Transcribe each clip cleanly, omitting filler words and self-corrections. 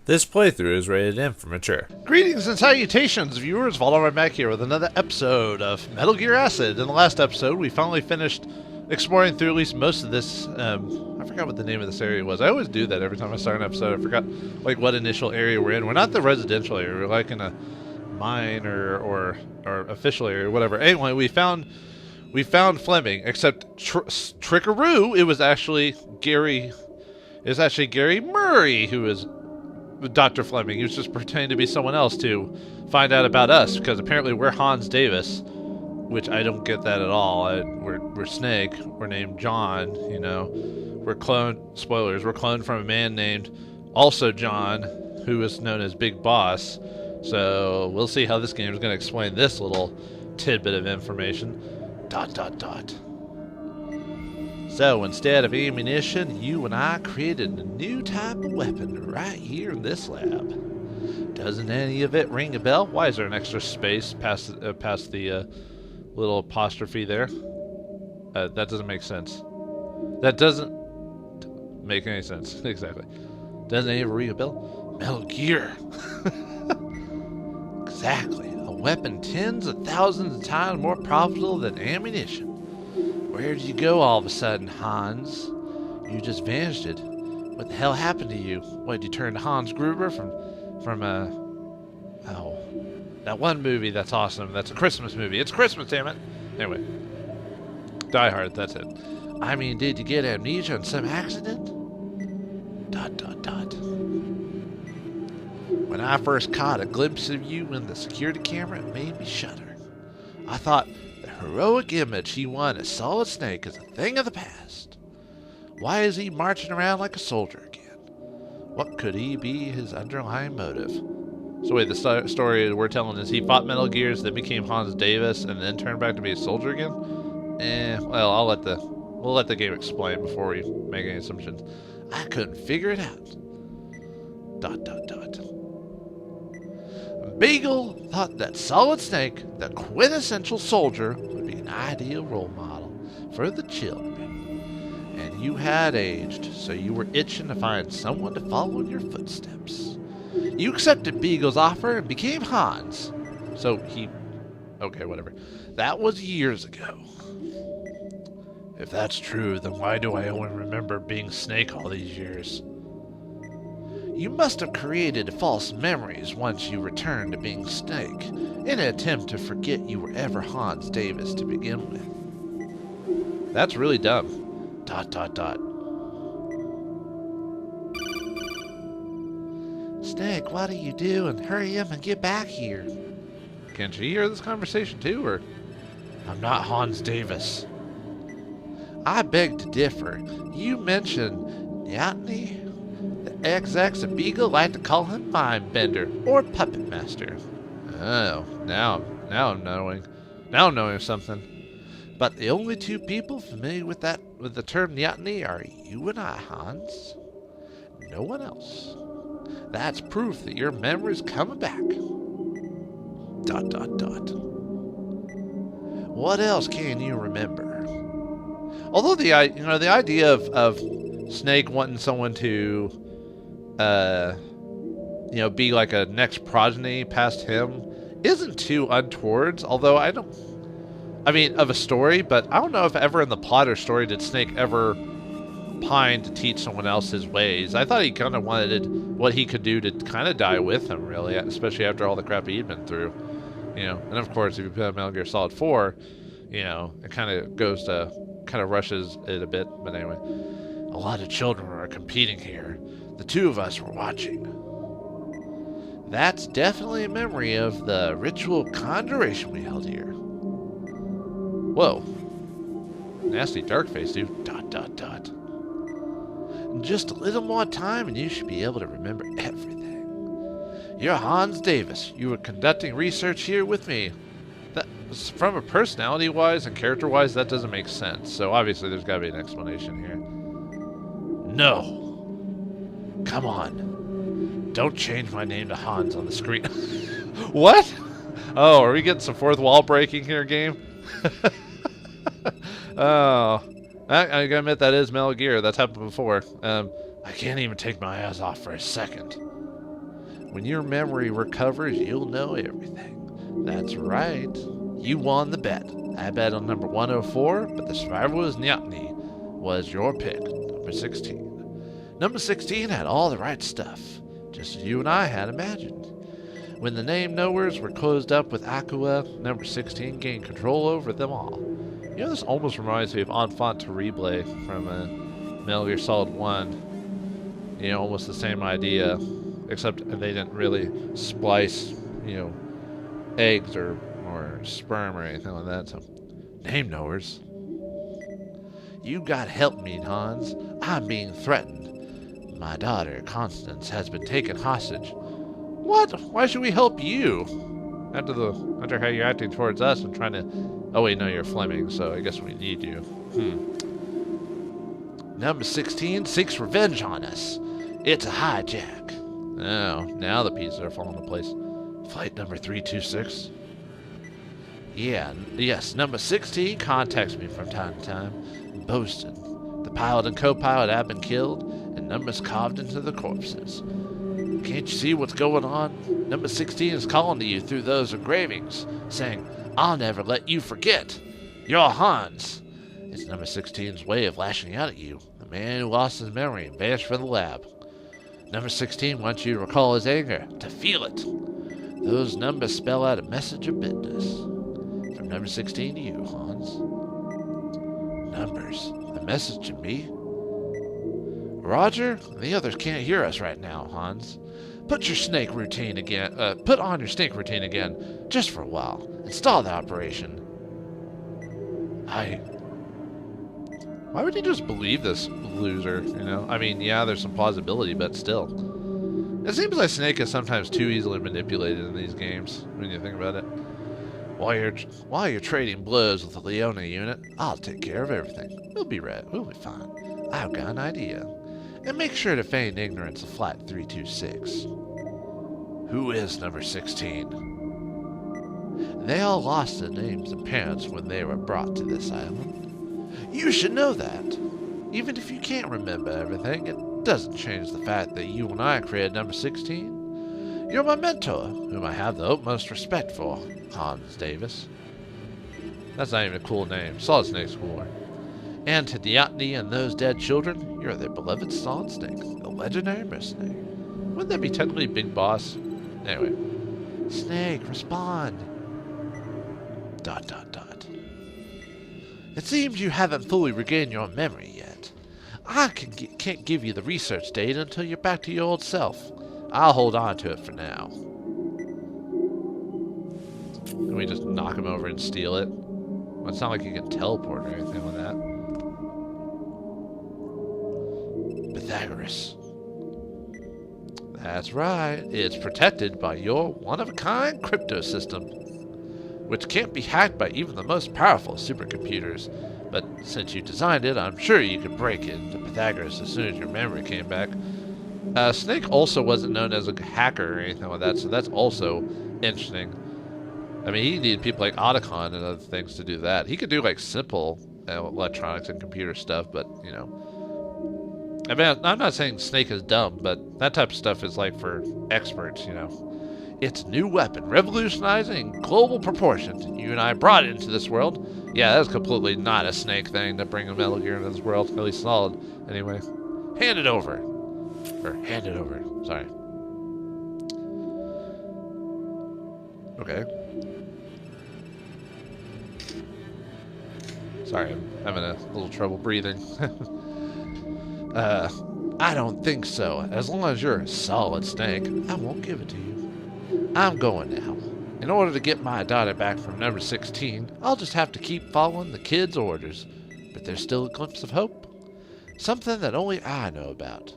This playthrough is rated M for mature. Greetings and salutations, viewers. Vauldemare back here with another episode of Metal Gear Acid. In the last episode, we finally finished exploring through at least most of this. I forgot what the name of this area was. I always do that every time I start an episode. I forgot like what initial area we're in. We're not the residential area. We're like in a mine or official area or whatever. Anyway, we found Fleming. Except trickaroo, it was actually Gary. It was actually Gary Murray who was Dr. Fleming. He was just pretending to be someone else to find out about us, because apparently we're Hans Davis, which I don't get that at all. We're Snake. We're named John, you know. We're cloned, spoilers, we're cloned from a man named also John, who is known as Big Boss. So we'll see how this game is going to explain this little tidbit of information. ... So, instead of ammunition, you and I created a new type of weapon right here in this lab. Doesn't any of it ring a bell? Why is there an extra space past the little apostrophe there? That doesn't make sense. That doesn't make any sense. Exactly. Doesn't any of it ring a bell? Metal Gear. Exactly. A weapon tens of thousands of times more profitable than ammunition. Where did you go all of a sudden, Hans? You just vanished. What the hell happened to you? What, did you turn to Hans Gruber from that one movie that's awesome. That's a Christmas movie. It's Christmas, damn it. Anyway. Die Hard, that's it. I mean, did you get amnesia in some accident? ... When I first caught a glimpse of you in the security camera, it made me shudder. I thought the heroic image he won as Solid Snake is a thing of the past. Why is he marching around like a soldier again? What could be his underlying motive? So wait, the story we're telling is he fought Metal Gears, then became Hans Davis, and then turned back to be a soldier again? Well, we'll let the game explain before we make any assumptions. I couldn't figure it out. ... Beagle thought that Solid Snake, the quintessential soldier, would be an ideal role model for the children. And you had aged, so you were itching to find someone to follow in your footsteps. You accepted Beagle's offer and became Hans. Okay, whatever. That was years ago. If that's true, then why do I only remember being Snake all these years? You must have created false memories once you returned to being Snake, in an attempt to forget you were ever Hans Davis to begin with. That's really dumb. ... Snake, what are you doing? Hurry up and get back here. Can't you hear this conversation too, or? I'm not Hans Davis. I beg to differ. You mentioned Nyatny? The XX of Beagle like to call him Mind Bender or Puppet Master. Oh, now I'm knowing something. But the only two people familiar with the term Nyatny are you and I, Hans. No one else. That's proof that your memory's coming back. ... What else can you remember? Although the idea of Snake wanting someone to be like a next progeny past him isn't too untowards, although of a story, but I don't know if ever in the plot or story did Snake ever pine to teach someone else his ways. I thought he kind of wanted what he could do to kind of die with him, really, especially after all the crap he'd been through, and of course if you put Metal Gear Solid 4, it kind of rushes it a bit, but anyway. A lot of children are competing here. The two of us were watching. That's definitely a memory of the ritual conjuration we held here. Whoa. Nasty dark face, dude. ... Just a little more time and you should be able to remember everything. You're Hans Davis. You were conducting research here with me. From a personality-wise and character-wise, that doesn't make sense. So obviously there's got to be an explanation here. No. Come on. Don't change my name to Hans on the screen. What? Oh, are we getting some fourth wall breaking here, game? Oh. I gotta admit, that is Metal Gear. That's happened before. I can't even take my eyes off for a second. When your memory recovers, you'll know everything. That's right. You won the bet. I bet on number 104, but the survivor was Nyatni. Was your pick, number 16. Number 16 had all the right stuff, just as you and I had imagined. When the name knowers were closed up with Aqua, number 16 gained control over them all. You know, this almost reminds me of Enfant Terrible from Metal Gear Solid 1. You know, almost the same idea, except they didn't really splice, you know, eggs or sperm or anything like that. So, name knowers. You gotta help me, Hans. I'm being threatened. My daughter, Constance, has been taken hostage. What? Why should we help you? After how you're acting towards us and trying to... Oh wait, no, you're Fleming, so I guess we need you. Number 16 seeks revenge on us. It's a hijack. Oh, now the pieces are falling into place. Flight number 326. Yes, number 16 contacts me from time to time, boasting. The pilot and co-pilot have been killed, and numbers carved into the corpses. Can't you see what's going on? Number 16 is calling to you through those engravings, saying, I'll never let you forget. You're Hans. It's number 16's way of lashing out at you, the man who lost his memory and vanished from the lab. Number 16 wants you to recall his anger, to feel it. Those numbers spell out a message of business. From number 16 to you, Hans. Numbers, a message to me? Roger, the others can't hear us right now, Hans. Put on your snake routine again, just for a while. Install the operation. Why would you just believe this loser, you know? I mean, yeah, there's some plausibility, but still. It seems like Snake is sometimes too easily manipulated in these games, when you think about it. While you're trading blows with the Leona unit, I'll take care of everything. We'll be right. We'll be fine. I've got an idea. And make sure to feign ignorance of Flight 326. Who is number 16? They all lost their names and parents when they were brought to this island. You should know that. Even if you can't remember everything, it doesn't change the fact that you and I created number 16. You're my mentor, whom I have the utmost respect for, Hans Davis. That's not even a cool name. Solid Snake's cooler. And to Diatni and those dead children, you're their beloved Solid Snake, the legendary mercenary. Wouldn't that be technically Big Boss? Anyway. Snake, respond. ... It seems you haven't fully regained your memory yet. I can't give you the research data until you're back to your old self. I'll hold on to it for now. Can we just knock him over and steal it? Well, it's not like you can teleport or anything with that. Pythagoras. That's right. It's protected by your one-of-a-kind crypto system, which can't be hacked by even the most powerful supercomputers. But since you designed it, I'm sure you could break it into Pythagoras as soon as your memory came back. Snake also wasn't known as a hacker or anything like that, so that's also interesting. I mean, he needed people like Otacon and other things to do that. He could do, like, simple electronics and computer stuff, but, you know. I mean, I'm not saying Snake is dumb, but that type of stuff is, like, for experts, you know. It's a new weapon, revolutionizing global proportions. You and I brought it into this world. Yeah, that's completely not a Snake thing to bring a Metal Gear into this world. At least Solid. Anyway. Hand it over. Or, hand it over. Sorry. Okay. Sorry, I'm having a little trouble breathing. I don't think so. As long as you're a Solid Snake, I won't give it to you. I'm going now. In order to get my daughter back from number 16, I'll just have to keep following the kid's orders. But there's still a glimpse of hope. Something that only I know about.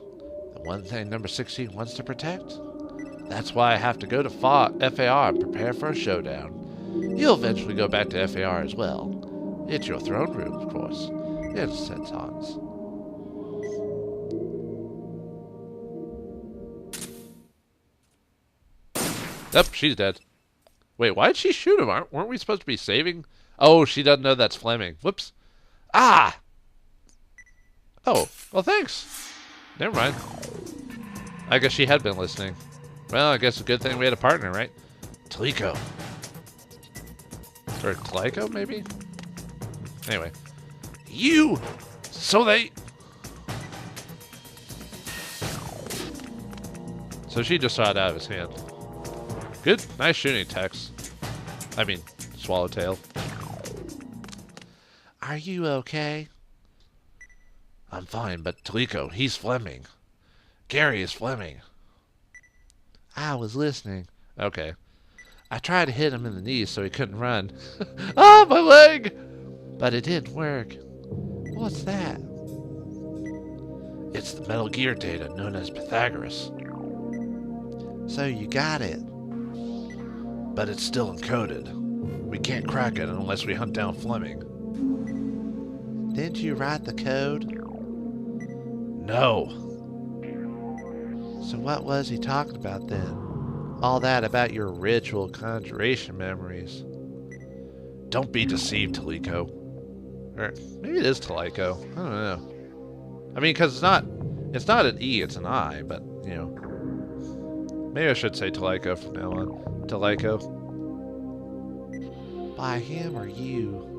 The one thing number 16 wants to protect. That's why I have to go to FAR and prepare for a showdown. You'll eventually go back to FAR as well. It's your throne room, of course. In a sense, Hans. Yep, she's dead. Wait, why did she shoot him? Weren't we supposed to be saving? Oh, she doesn't know that's Fleming. Whoops. Ah! Oh, well, thanks. Never mind. I guess she had been listening. Well, I guess a good thing we had a partner, right? Talico. Or Talico, maybe? Anyway. You! So she just saw it out of his hand. Good. Nice shooting, Tex. I mean, Swallowtail. Are you okay? I'm fine, but Talico, he's Fleming. Gary is Fleming. I was listening. Okay. I tried to hit him in the knees so he couldn't run. Ah, my leg! But it didn't work. What's that? It's the Metal Gear data known as Pythagoras. So you got it. But it's still encoded. We can't crack it unless we hunt down Fleming. Didn't you write the code? No. So what was he talking about then? All that about your ritual conjuration memories. Don't be deceived, Talico. Or maybe it is Talico. I don't know. I mean, because it's not an E, it's an I, but, you know. Maybe I should say Talico from now on. Talico. By him or you?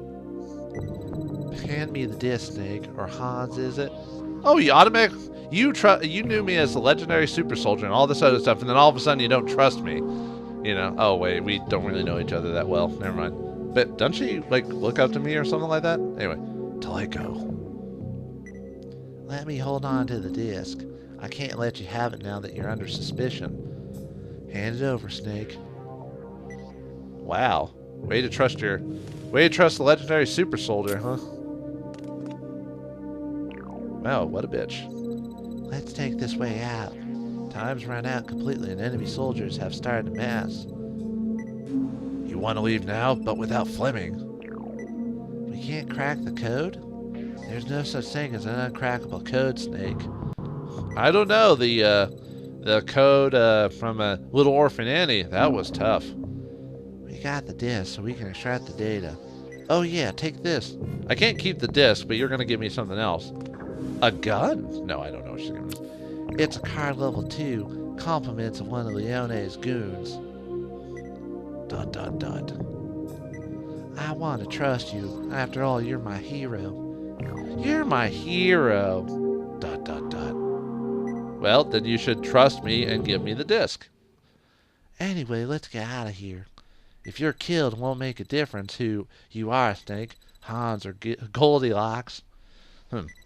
Hand me the disc, Snake. Or Hans, is it? Oh, you automatic... You knew me as the legendary super soldier and all this other stuff, and then all of a sudden you don't trust me. You know? Oh, wait, we don't really know each other that well. Never mind. But doesn't she, like, look up to me or something like that? Anyway. Talico. Let me hold on to the disc. I can't let you have it now that you're under suspicion. Hand it over, Snake. Wow. Way to trust the legendary super soldier, huh? Wow, what a bitch. Let's take this way out. Time's run out completely and enemy soldiers have started to mass. You want to leave now, but without Fleming? We can't crack the code? There's no such thing as an uncrackable code, Snake. I don't know, the code from Little Orphan Annie, that was tough. We got the disc so we can extract the data. Oh yeah, take this. I can't keep the disc, but you're going to give me something else. A gun? No, I don't know what she's giving me. It's a card level 2. Compliments of one of Leone's goons. ... I want to trust you. After all, you're my hero. You're my hero. ... Well, then you should trust me and give me the disc. Anyway, let's get out of here. If you're killed, it won't make a difference who you are, Snake. Hans or Goldilocks.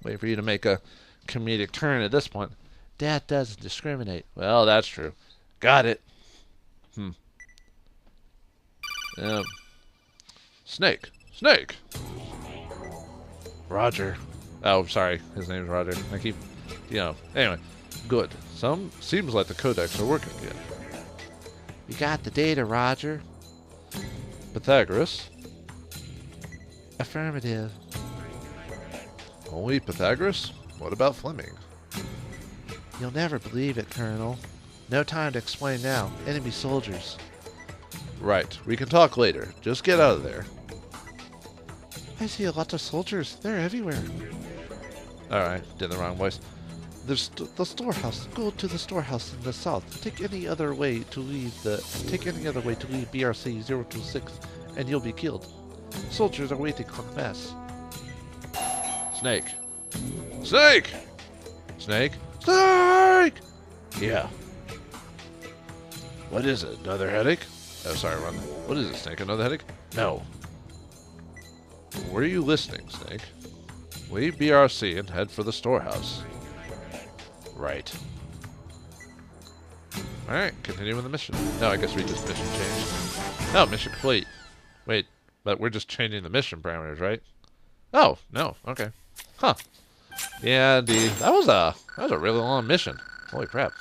Wait for you to make a comedic turn at this point. Death doesn't discriminate. Well, that's true. Got it. Snake. Snake! Roger. Oh, sorry. His name's Roger. I keep, anyway. Good. Seems like the codecs are working again. You got the data, Roger? Pythagoras? Affirmative. Only Pythagoras? What about Fleming? You'll never believe it, Colonel. No time to explain now. Enemy soldiers. Right. We can talk later. Just get out of there. I see a lot of soldiers. They're everywhere. Alright. Did the wrong voice. There's the storehouse. Go to the storehouse in the south. Take any other way to leave BRC 026 and you'll be killed. Soldiers are waiting en masse. Snake. Snake! Snake? Snake! Yeah. What is it? Another headache? Oh, sorry, Ron. What is it, Snake? Another headache? No. Were you listening, Snake? Leave BRC and head for the storehouse. Right. Alright, continue with the mission. No, I guess we just mission changed. No, mission complete. Wait, but we're just changing the mission parameters, right? Oh, no, okay. Huh. Yeah, indeed. That was a really long mission. Holy crap.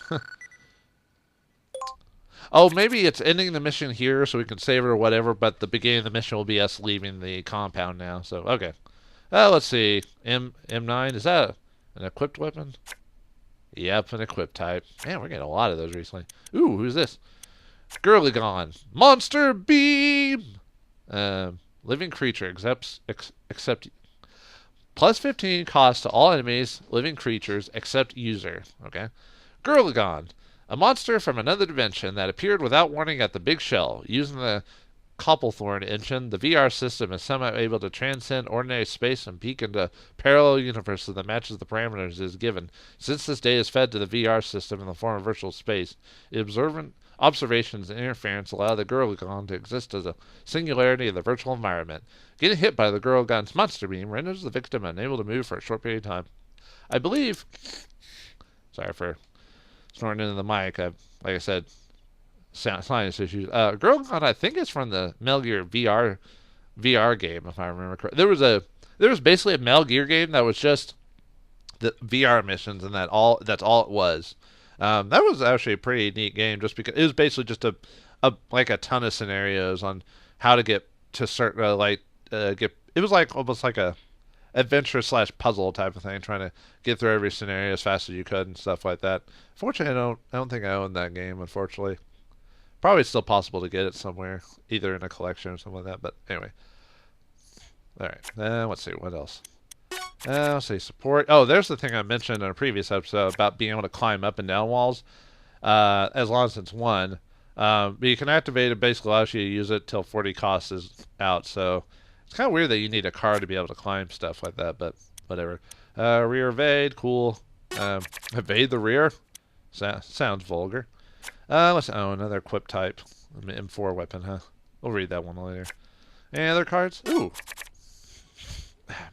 Oh, maybe it's ending the mission here so we can save it or whatever, but the beginning of the mission will be us leaving the compound now, so, okay. Let's see. M9, is that an equipped weapon? Yep, an equipped type. Man, we're getting a lot of those recently. Ooh, who's this? Gurligon. Monster Beam! Living creature, except plus 15 cost to all enemies, living creatures, except user. Okay. Gurligon. A monster from another dimension that appeared without warning at the Big Shell. Using the Copplethorn engine, the VR system is somehow able to transcend ordinary space and peek into a parallel universe that matches the parameters it is given. Since this data is fed to the VR system in the form of virtual space, the observations and interference allow the Gurlgon to exist as a singularity of the virtual environment. Getting hit by the Gurlgon's monster beam renders the victim unable to move for a short period of time. I believe... Sorry for snorting into the mic. Like I said, sinus issues. Gurlgon, I think, is from the Metal Gear VR game, if I remember correctly. There was basically a Metal Gear game that was just the VR missions, and that's all it was. That was actually a pretty neat game, just because it was basically just a ton of scenarios on how to get to certain get. It was like almost like a adventure / puzzle type of thing, trying to get through every scenario as fast as you could and stuff like that. Fortunately, I don't think I own that game, unfortunately. Probably still possible to get it somewhere, either in a collection or something like that. But anyway, all right. Let's see what else. Let's see, support. Oh, there's the thing I mentioned in a previous episode about being able to climb up and down walls, as long as it's one. But you can activate it. Basically allows you to use it till 40 cost is out. So it's kind of weird that you need a car to be able to climb stuff like that, but whatever. Rear evade, cool. Evade the rear? Sounds vulgar. Another equip type. M4 weapon, huh? We'll read that one later. Any other cards? Ooh.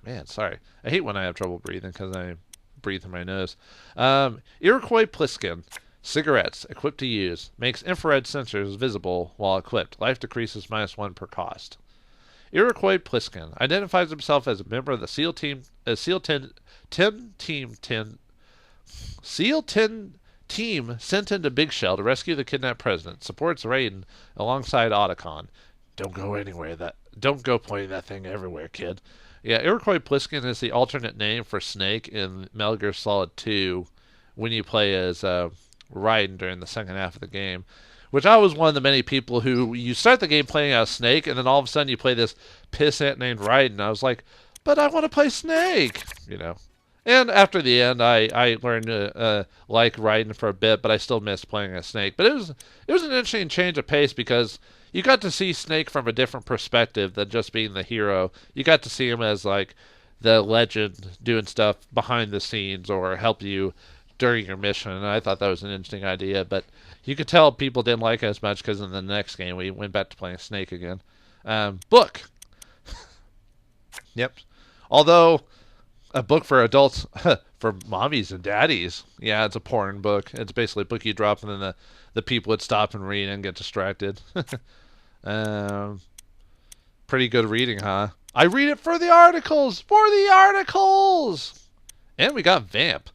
Man, sorry. I hate when I have trouble breathing because I breathe through my nose. Iroquois Pliskin. Cigarettes. Equipped to use. Makes infrared sensors visible while equipped. Life decreases -1 per cost. Iroquois Pliskin identifies himself as a member of the SEAL Team sent into Big Shell to rescue the kidnapped president. Supports Raiden alongside Otacon. Don't go pointing that thing everywhere, kid. Yeah, Iroquois Pliskin is the alternate name for Snake in Metal Gear Solid 2 when you play as Raiden during the second half of the game. Which I was one of the many people who, you start the game playing as Snake, and then all of a sudden you play this pissant named Raiden. I was like, but I want to play Snake, you know. And after the end, I learned to like Raiden for a bit, but I still missed playing as Snake. But it was an interesting change of pace because you got to see Snake from a different perspective than just being the hero. You got to see him as like the legend doing stuff behind the scenes or help you during your mission, and I thought that was an interesting idea, but you could tell people didn't like it as much because in the next game we went back to playing Snake again. Book. Yep. Although, a book for adults, for mommies and daddies. Yeah, it's a porn book. It's basically a book you drop and then the people would stop and read and get distracted. Pretty good reading, huh? I read it for the articles! For the articles! And we got Vamp.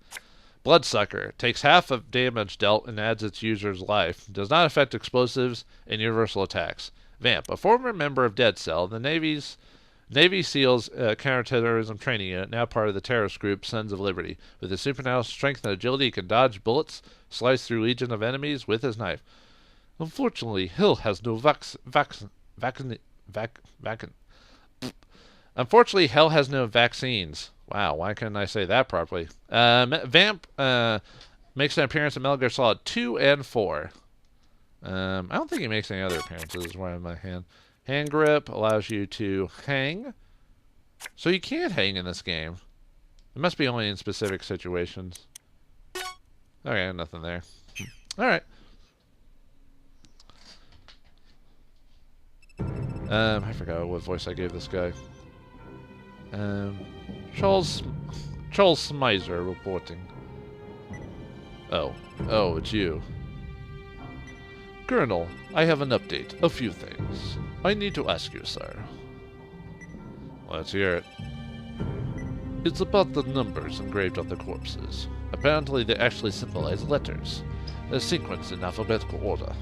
Bloodsucker. Takes half of damage dealt and adds its user's life. Does not affect explosives and universal attacks. Vamp. A former member of Dead Cell, the Navy SEALs counterterrorism training unit, now part of the terrorist group Sons of Liberty. With his supernatural strength and agility, he can dodge bullets, slice through legion of enemies with his knife. Unfortunately, Hill has no Unfortunately, Hell has no vaccines. Wow, why couldn't I say that properly? Vamp makes an appearance in Metal Gear Solid 2 and 4. I don't think he makes any other appearances. Right in my hand. Hand grip allows you to hang. So you can't hang in this game. It must be only in specific situations. Okay, nothing there. Alright. I forgot what voice I gave this guy. Charles Smizer reporting. Oh, it's you. Colonel, I have an update. A few things. I need to ask you, sir. Let's hear it. It's about the numbers engraved on the corpses. Apparently they actually symbolize letters. They're sequenced in alphabetical order.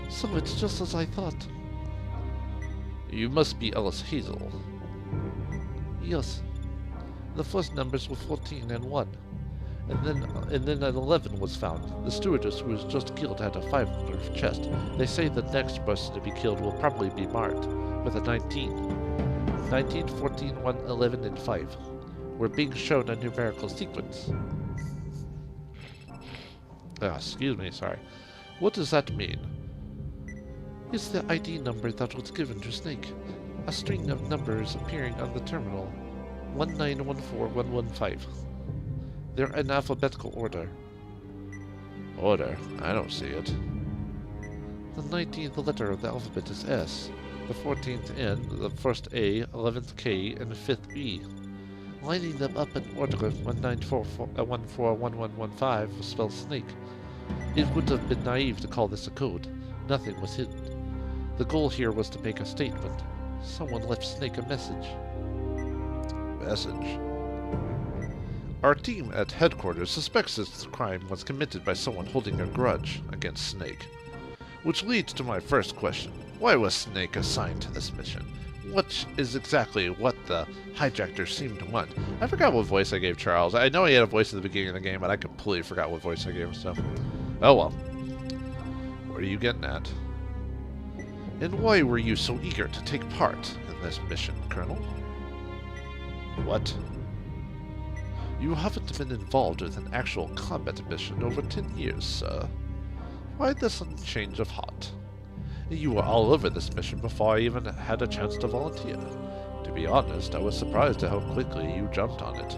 So it's just as I thought. You must be Alice Hazel. Yes. The first numbers were 14 and 1. And then an 11 was found. The stewardess who was just killed had a 5 chest. They say the next person to be killed will probably be marked with a 19. 19, 14, 1, 11, and 5. We're being shown a numerical sequence. Excuse me, sorry. What does that mean? It's the ID number that was given to Snake. A string of numbers appearing on the terminal. 1914115. They're in alphabetical order. Order? I don't see it. The 19th letter of the alphabet is S. The 14th N, the first A, 11th K, and the 5th E. Lining them up in order 194141115 spells Snake. It would have been naive to call this a code. Nothing was hidden. The goal here was to make a statement. Someone left Snake a message. Message? Our team at headquarters suspects this crime was committed by someone holding a grudge against Snake. Which leads to my first question. Why was Snake assigned to this mission? Which is exactly what the hijackers seem to want. I forgot what voice I gave Charles. I know he had a voice at the beginning of the game, but I completely forgot what voice I gave him, so... Oh well. What are you getting at? And why were you so eager to take part in this mission, Colonel? What? You haven't been involved with an actual combat mission over 10 years, sir. Why the sudden change of heart? You were all over this mission before I even had a chance to volunteer. To be honest, I was surprised at how quickly you jumped on it.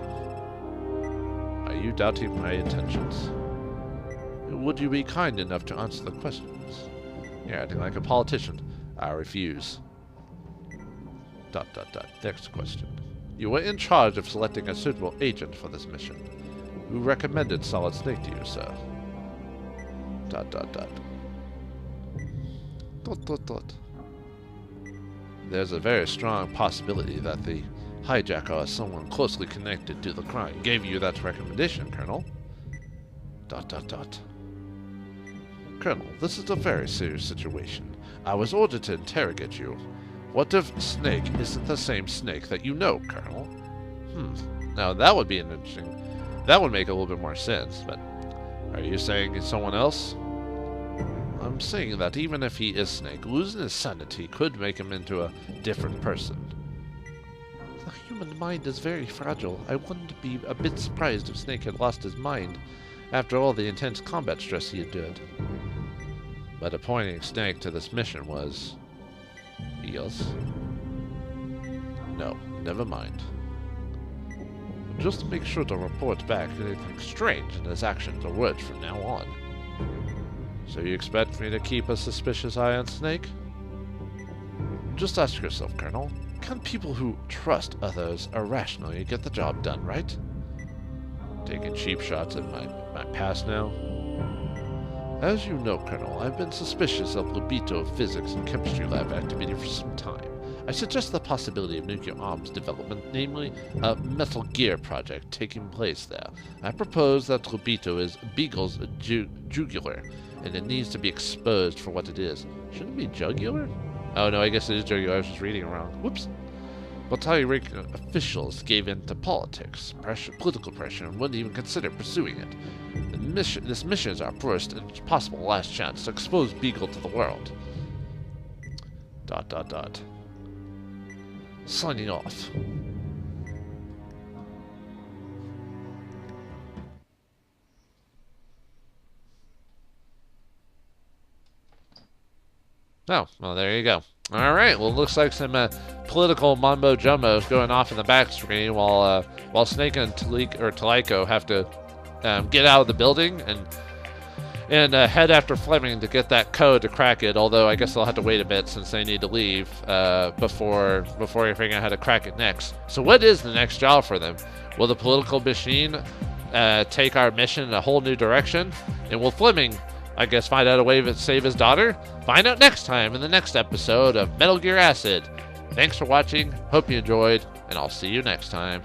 Are you doubting my intentions? Would you be kind enough to answer the questions? You're acting like a politician. I refuse. ... Next question. You were in charge of selecting a suitable agent for this mission. Who recommended Solid Snake to you, sir? ... There's a very strong possibility that the hijacker or someone closely connected to the crime gave you that recommendation, Colonel. ... Colonel, this is a very serious situation. I was ordered to interrogate you. What if Snake isn't the same Snake that you know, Colonel? Now that would be an interesting... That would make a little bit more sense, but... Are you saying it's someone else? I'm saying that even if he is Snake, losing his sanity could make him into a different person. The human mind is very fragile. I wouldn't be a bit surprised if Snake had lost his mind after all the intense combat stress he endured. But appointing Snake to this mission was... Yes? No, never mind. Just make sure to report back anything strange in his actions or words from now on. So you expect me to keep a suspicious eye on Snake? Just ask yourself, Colonel. Can people who trust others irrationally get the job done, right? Taking cheap shots at my past now? As you know, Colonel, I've been suspicious of Lobito physics and chemistry lab activity for some time. I suggest the possibility of nuclear arms development, namely a Metal Gear project taking place there. I propose that Lobito is Beagle's jugular, and it needs to be exposed for what it is. Shouldn't it be jugular? Oh no, I guess it is jugular. I was just reading it wrong. Whoops. Battalion officials gave in to politics, political pressure, and wouldn't even consider pursuing it. This mission is our first and possible last chance to expose Beagle to the world. ... Signing off. Oh, well, there you go. All right, well, it looks like some political mumbo-jumbo is going off in the back screen while Snake and Taliko have to get out of the building and head after Fleming to get that code to crack it, although I guess they'll have to wait a bit since they need to leave before they figure out how to crack it next. So what is the next job for them? Will the political machine take our mission in a whole new direction? And will Fleming, I guess, find out a way to save his daughter? Find out next time in the next episode of Metal Gear Acid. Thanks for watching, hope you enjoyed, and I'll see you next time.